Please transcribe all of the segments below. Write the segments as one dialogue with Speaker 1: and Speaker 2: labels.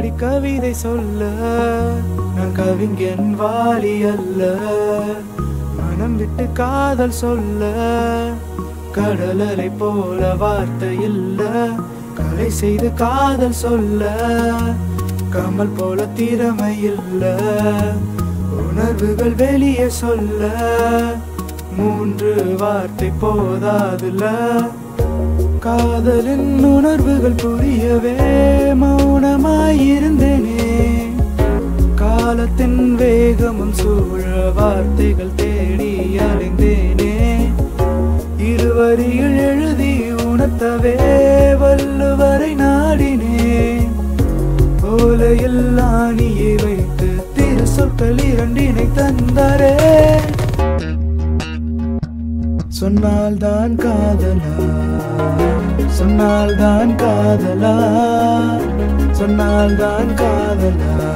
Speaker 1: பாடி கவிதை சொல்ல நான் கவிஞன் வாலி அல்ல. மனம் விட்டு காதல் சொல்ல கடலலை போல வார்த்தை இல்ல. கலை செய்து காதல் சொல்ல கமல் போல திறமை இல்ல. உணர்வுகள் வெளியே சொல்ல 3 வார்த்தை போதாதுல. காதலின் உணர்வுகள் புரியவே மௌனமாயிருந்தேனே. காலத்தின் வேகமும் சூழ வார்த்தைகள் தேடி அலைந்தேனே. இருவரியில் எழுதி உணர்த்தவே வள்ளுவரை நாடினேன். ஓலையில் ஆணியை வைத்து திரு சொற்கள் 2 தந்தாரே. சொன்னால்தான் காதலா, சொன்னால்தான் காதலா, சொன்னால்தான் காதலா,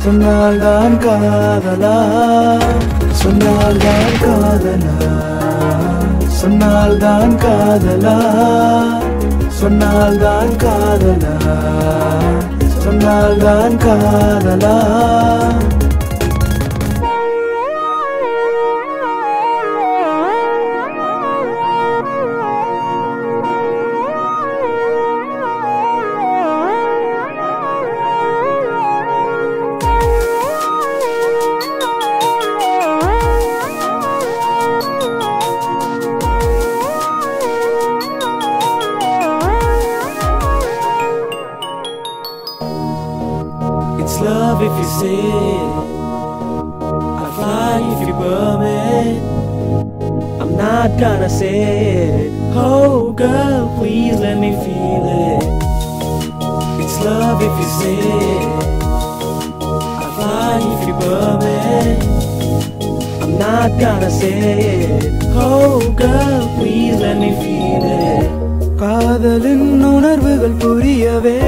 Speaker 1: சொன்னால்தான் காதலா, சொன்னால்தான் காதலா, சொன்னால்தான் காதலா, சொன்னால்தான் காதலா, சொன்னால்தான் காதலா. It's love if you say it, I fly if you burn it. I'm not gonna say it. Oh girl, please let me feel it. It's love if you say it, I fly if you burn it. I'm not gonna say it. Oh girl, please let me feel it. காதலின் உணர்வுகள் புரியவே